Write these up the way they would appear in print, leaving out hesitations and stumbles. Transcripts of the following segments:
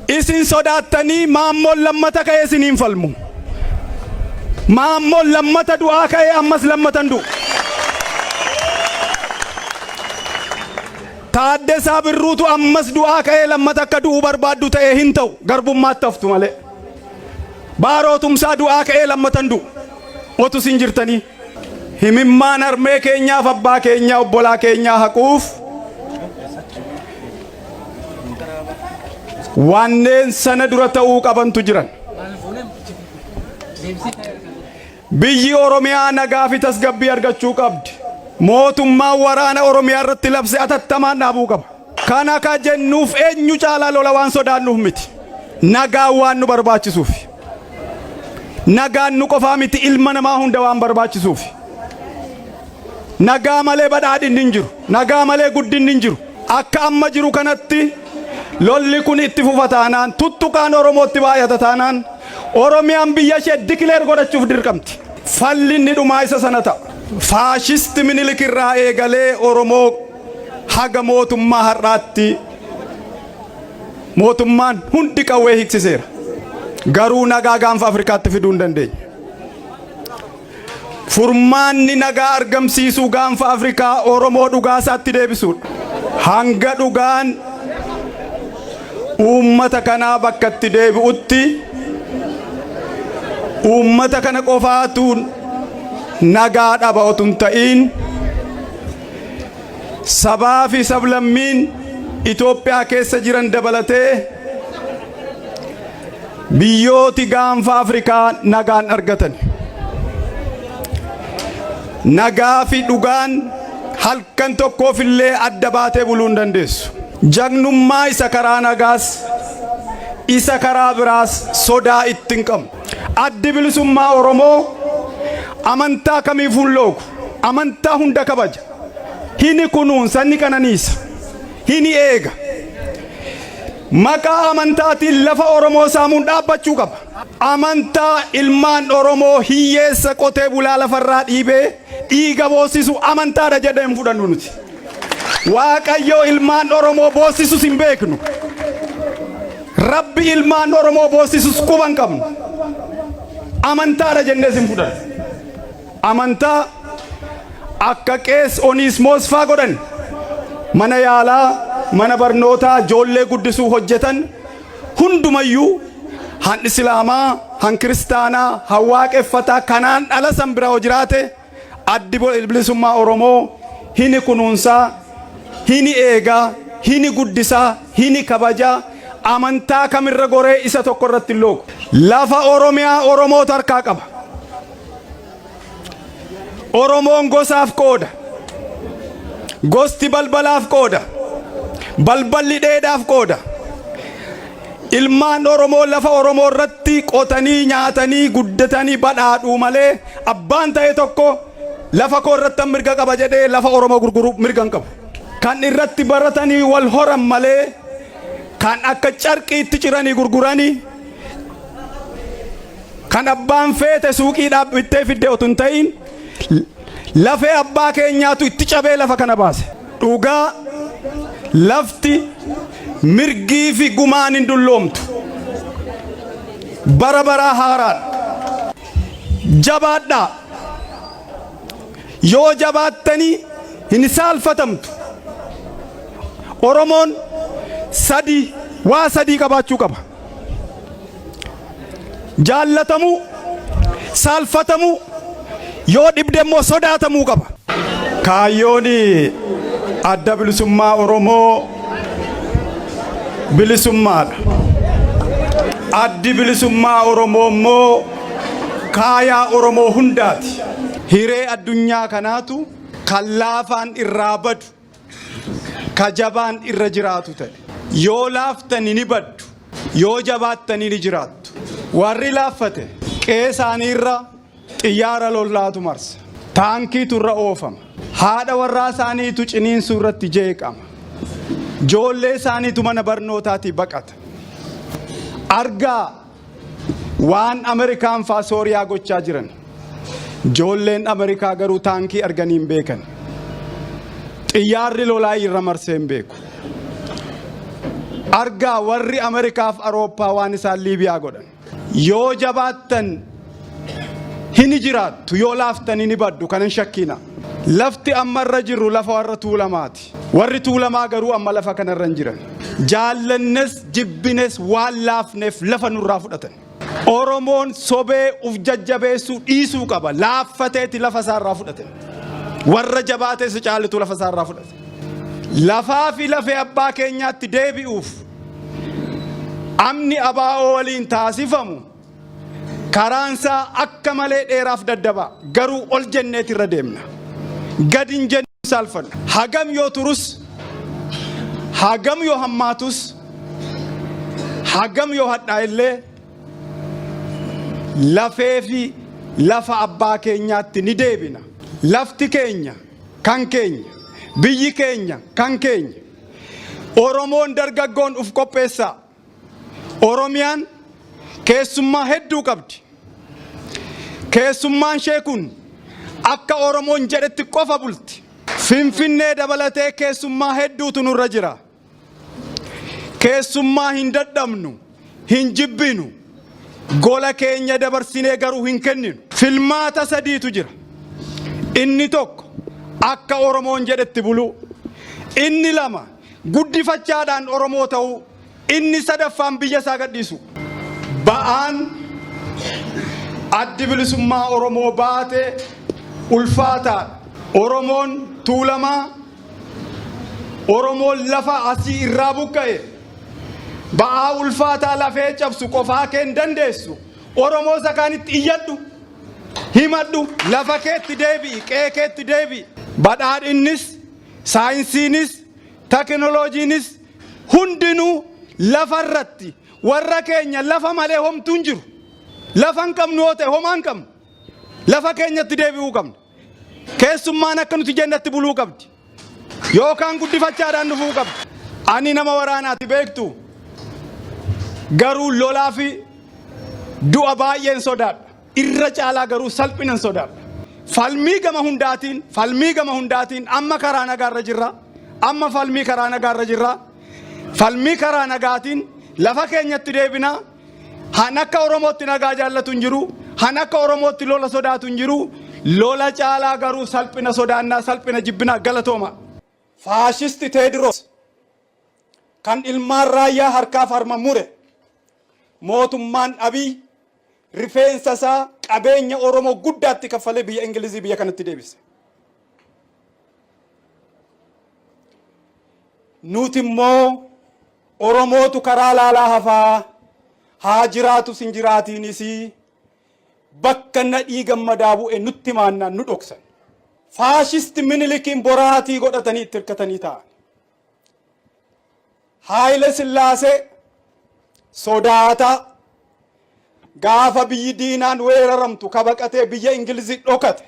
isin sodaatanii maammoon lammata ka'ee isiniin falmu. Maammoon lammata du'aa ka'ee ammas lammatan du'u. Taaddasaa Birruutu ammas du'aa ka'ee lammata akka du'u barbaaddu ta'ee hin ta'u garbummaatti haftu malee. Baaroo Tumsaa du'aa ka'ee lammatan du'u otu isin jirtanii. Himimmaan harmee keenyaaf abbaa keenyaa obbolaa keenyaa haquuf wanneen sana dura ta'uu qabantu jiran. Biyyi Oromiyaa nagaa fi tasgabbii argachuu qabdi. Mootummaan waraana Oromiyaa irratti labse atattamaan dhaabuu qaba. Kana ka jennuuf eenyu caalaa lola waan sodaannuuf miti. Nagaan waan nu barbaachisuuf. Nagaan nu qofaa miti ilma namaa hunda waan barbaachisuuf. Nagaa malee badhaadhinni hin jiru. Nagaa malee guddinni hin jiru. Akka amma jiru kanatti lolli kun itti fufa taanaan tuttuqaan Oromootti baay'ata taanaan Oromiyaan biyya ishee dikileer godhachuuf dirqamti. Fallinni dhumaa isa sana ta'a. Faashisti Minilik irraa eegalee Oromoo haga mootummaa har'aatti mootummaan hundi qawwee hiksiseera. Garuu nagaa gaanfa Afrikaatti fiduu hin dandeenye. Furmaanni nagaa argamsiisuu gaanfa Afrikaa Oromoo dhugaa isaatti deebisuudha. Hanga dhugaan uummata kanaa bakka itti deebi'utti uummata kana qofaatuun nagaa dhaba otun ta'in sabaa fi sablammiin Itoophiyaa keessa jiran dabalatee biyyooti gaanfa Afrikaa nagaan argatan. Nagaa fi dhugaan halkan tokkoof illee adda baatee buluu hin dandeessu. Jagnummaa isa karaa nagaas isa karaa biraas sodaa ittiin qabnu. Addi bilisummaa Oromoo amantaa kamiifuu hin loogu. Amantaa hunda kabaja. Hini kunuunsa ni qananiisa. Hini eega. Maqaa amantaatiin lafa Oromoo saamuun dhaabbachuu qaba. Amantaa ilmaan Oromoo hiyyeessa qotee bulaa lafarraa dhiibee dhiiga boosisu amantaadha jedheen fudhannu nuti. Waaqayyo ilmaan Oromoo boosisus hin beeknu. Rabbi ilmaan Oromoo boosisus quban qabnu. Amantaadha jennees hin fudhannu. Amantaa akka Qees Oniismoos faa godhan mana yaalaa mana barnootaa ijoollee guddisuu hojjetan hundumayyuu han Islaamaa han Kiristaanaa han waaqeffataa kanaan dhala san bira jiraate addi bilisummaa Oromoo hini kunuunsaa hini eegaa hini guddisaa hini kabajaa amantaa kamirra goree isa tokko irratti hin loogu. Lafa Oromiyaa Oromoota harkaa qaba. Oromoon gosaaf qooda. Gosti balbalaaf qooda. Balballi dheedhaaf qooda. Ilmaan Oromoo lafa Oromoo irratti qotanii nyaatanii guddatanii badhaadhuu malee abbaan ta'e tokko lafa koo irratti mirga qaba jedhee lafa Oromoo gurguruu mirga hin qabu. Kan irratti baratanii wal horan malee kan akka carqiitti ciranii gurguranii kan abbaan feete suuqiidhaaf bittee fidde otun ta'in lafee abbaa keenyaatu itti cabee lafa kana baase. Dhugaa lafti mirgii fi gumaan hin dulloomtu. Bara baraa haaraadha. Jabaadhaa. Yoo jabaattanii hin saalfatamtu. Oromoon waa sadii qabaachuu qaba. Jaallatamuu, saalfatamuu, yoo dhibde immoo sodaatamuu qaba. Kaayyoon adda bilisummaa Oromoo bilisummaadha. Addi bilisummaa Oromoo immoo kaayaa Oromoo hundaati. Hiree addunyaa kanaatu kan laafaan irraa badu, ka jabaan irra jiraatu ta'e. Yoo laaftanii ni baddu, yoo jabaattanii ni jiraattu. Warri laaffate qeesaanii irra xiyyaara lolaatu marsa. Taankiitu irra oofama. Haadha warraa isaaniitu ciniinsuu irratti jeeqama. Ijoollee isaaniitu mana barnootaatii baqata. Argaa waan Ameerikaan faa Sooriyaa gochaa jiran. Ijoolleen Ameerikaa garuu taankii arganii hin beekan. Xiyyaarri lolaa irra marsee hin beeku. argaa warri Ameerikaaf Awurooppaa waan isaan Liibiyaa godhan. Yoo jabaattan hin jiraattu, yoo laaftan hin baddu, kanan shakkina. Lafti amma irra jirru lafa warra tuulamaati. Warri tuulamaa garuu amma lafa kanarra hin jiran. Jaallannes jibbines waan laafneef lafa nurraa fudhatan. Oromoon sobee uf jajjabeessuu dhiisuu qaba. Laaffateeti lafa isaarraa fudhatan. Warra jabaatees caalitu lafa isaarraa fudhatan. Lafaa fi lafee abbaa keenyaatti deebi'uuf amni abaa'oo waliin taasifamu karaansaa akka malee dheeraaf daddaba. Garuu ol jenneet irra deemna. Gad hin jenne saalfanna. Hagam yoo turus, hagam yoo hammaatus, hagam yoo hadhaa illee lafee fi lafa abbaa keenyaatti ni deebina. Lafti keenya kan keenya, biyyi keenya kan keenya. Oromoon dargaggoon uf qopheessaa. Oromiyaan keessummaa hedduu qabdi. Keessummaan ishee kun akka Oromoon jedhetti qofa bulti. Finfinnee dabalatee keessummaa hedduutu nurra jira. Keessummaa hin dadhabnu, hin jibbinu. Gola keenya dabarsinee garuu hin kenninu. Filmaata sadiitu jira. Inni tokko akka Oromoon jedhetti buluu. Inni lama guddifachaadhaan Oromoo ta'uu. Inni sadaffaan biyya isaa gadhiisu. Ba'aan addi bilisummaa Oromoo baate ulfaataadha. Oromoon tuulamaa, Oromoon lafa asii irraa buqqa'e. Ba'aa ulfaataa lafee cabsu qofaa kee hin dandeessu. Oromoo sakaanitti iyyadhu, himadhu, lafa keetti deebi'i, qe'ee keetti deebi'i. Badhaadhinnis, saayinsiinis, teknooloojiinis hundinuu lafa irratti warra keenya lafa malee homtuu hin jiru. Lafa hin qabnu yoo ta'e homaa hin qabnu. Lafa keenyatti deebi'uu qabna. Keessummaan akka nuti jennatti buluu qabdi. Yookaan guddifachaadhaan dhufuu qabdi. Ani nama waraanaati beektu. Garuu lolaa fi du'a baay'een sodaadha. Irra caalaa garuu salphinan sodaadha. Falmii gama hundaatiin amma karaa nagaarra jirra. Amma falmii karaa nagaarra jirra. Falmii karaa nagaatiin lafa keenyatti deebinaa. Han akka Oromootti nagaa jaallatu hin jiru. Han akka Oromootti lola sodaatu hin jiru. Lola caalaa garuu salphina sodaannaa, salphina jibbinaa. Galatooma. Faashisti Teediroos kan ilmaan raayyaa harkaaf harma mure. Mootummaan Abiy rifeensa isaa qabeenya Oromoo guddaatti kaffalee biyya Ingilizii biyya kanatti deebise. Nuti immoo Oromootu karaa laalaa hafaa haa jiraatu sin jiraatiinis bakka nadhii gammadaa bu'e nutti maannaan nu dhoksan. Faashisti Minilikiin boraatii godhatanii itti hirkatanii ta'an. Haayile Sillaasee sodaata gaafa biyyi diinaan weeraramtu kabaqatee biyya Ingilizii dhokate.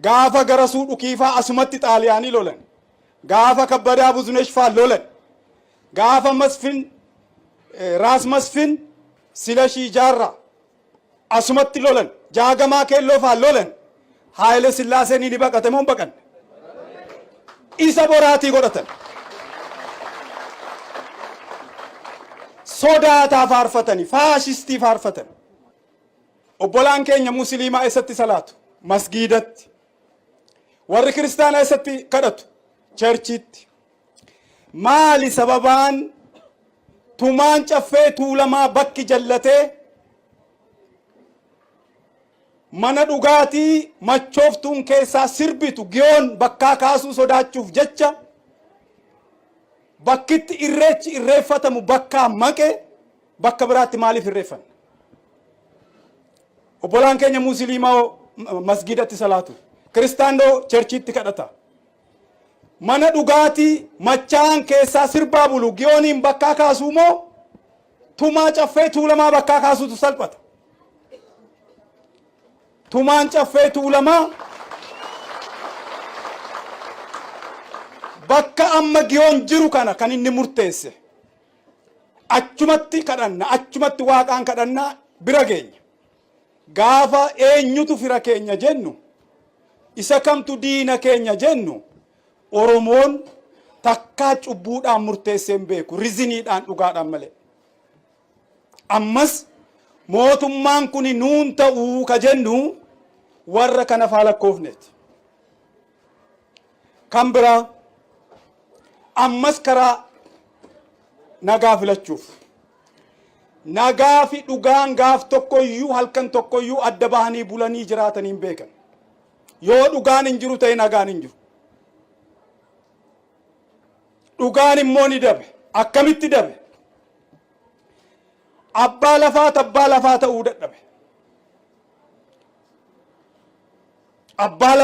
Gaafa garasuu dhukiifaa asumatti Xaaliyaanii lolan. Gaafa kabbadaa Buzunesh faa lolan. Gaafa Raas Masfin Silashii Jaarraa asumatti lolan. Jaagamaa Keelloo faa lolan. Haayile Sillaaseen ni baqate moo hin baqanne? Isa boraatii godhatan. Sodaataa faarfatanii, faashistii faarfatan. Obbolaan keenya musliimaa eessatti salaatu? Masgiidatti. Warri kiristaanaa eessatti kadhatu? Cherchiitti. Maali sababaan tumaan caffee tuulamaa bakki jallatee mana dhugaatii machooftuun keessaa sirbitu giyoon bakkaa kaasuu sodaachuuf jecha bakkitti irreechi irreeffatamu bakkaa maqe bakka biraatti maaliif irreeffanna? Obbolaan keenya musliimaa masgiidatti salaatu, kiristaanoo cherchiitti kadhata. Mana dhugaatii machaan keessaa sirbaa bulu giyooniin bakkaa kaasuu moo tumaa caffee tuulamaa bakkaa kaasuutu salphata? Tumaan caffee tuulamaa bakka amma giyoon jiru kana kan inni murteesse. Achumatti kadhanna, achumatti waaqaan kadhanna bira geenya. Gaafa eenyutu fira keenya jennu, isa kamtu diina keenya jennu, Oromoon takkaa cubbuudhaan murteessee hin beeku riziniidhaan dhugaadhaan malee. Ammas mootummaan kun nuun ta'uu ka jennu warra kana faalakkoofneeti. Kan biraa ammas karaa nagaa filachuuf. Nagaa fi dhugaan gaaf tokkoyyuu halkan tokkoyyuu adda bahanii bulanii jiraatanii hin beekan. Yoo dhugaan hin jiru ta'e nagaan hin jiru. Dhugaan immoo ni dabe. Akkamitti dabe? Abbaa lafaa ta'uu dadhabe. Abbaa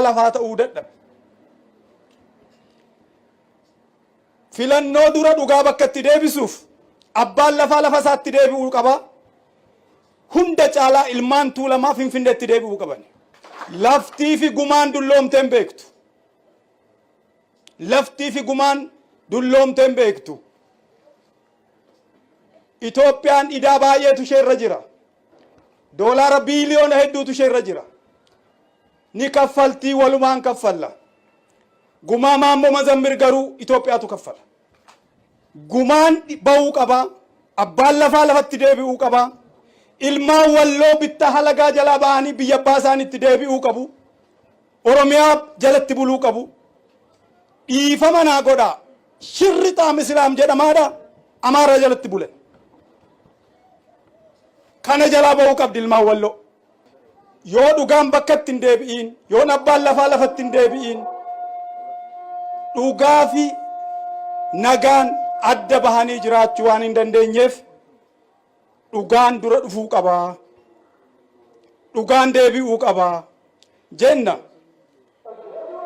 lafaa ta'uu dadhabe. Filannoo dura dhugaa bakka itti deebisuuf abbaan lafa isaatti deebi'uu qaba. Hunda caalaa ilmaan tuulamaa Finfinneetti deebi'uu qaban. Laftii fi gumaan dulloomtee hin beektu. Laftii fi gumaan dulloomtee hin beektu. Itoophiyaan idaa baay'eetu isheerra jira. Doolaara biiliyoona hedduutu isheerra jira. Ni kaffaltii walumaan kaffalla. Gumaa Maammoo Mazammir garuu Itoophiyaatu kaffala. Gumaan ba'uu qaba. Abbaan lafaa lafatti deebi'uu qaba. Ilmaan walloo bittaa halagaa jalaa ba'anii biyya abbaa isaaniitti deebi'uu qabu. Oromiyaa jalatti buluu qabu. Dhiifama naa godhaa. Shirri xaam islaam jedhamaadha. Amaara jalatti bule. Kana jalaa ba'uu qabdi ilmaan walloo. Yoo dhugaan bakkatti hin deebi'iin, yoo abbaan lafaa lafatti hin deebi'iin, dhugaa fi nagaan adda bahanii jiraachuu waan hin dandeenyeef dhugaan dura dhufuu qabaa. Dhugaan deebi'uu qabaa. Jenna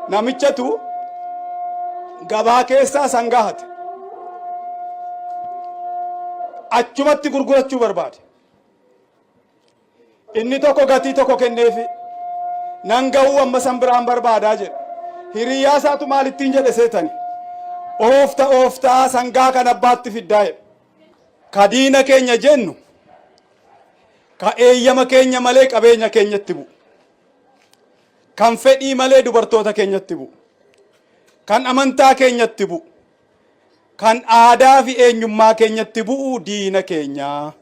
namichatu gabaa keessaa sangaa hate. Achumatti gurgurachuu barbaade. Inni tokko gatii tokko kenneefi nan ga'uu amma san biraan barbaadaa jedhe. Hiriyyaa isaatu maalittiin jedhe seetani. Ooftaa sangaa kan abbaatti fiddaa jedhe. Ka diina keenya jennu ka eeyyama keenya malee qabeenya keenyatti bu'u. Kan fedhii malee dubartoota keenyatti bu'u. Kan amantaa keenyatti bu'u. Kan aadaa fi eenyummaa keenyatti bu'u diina keenya.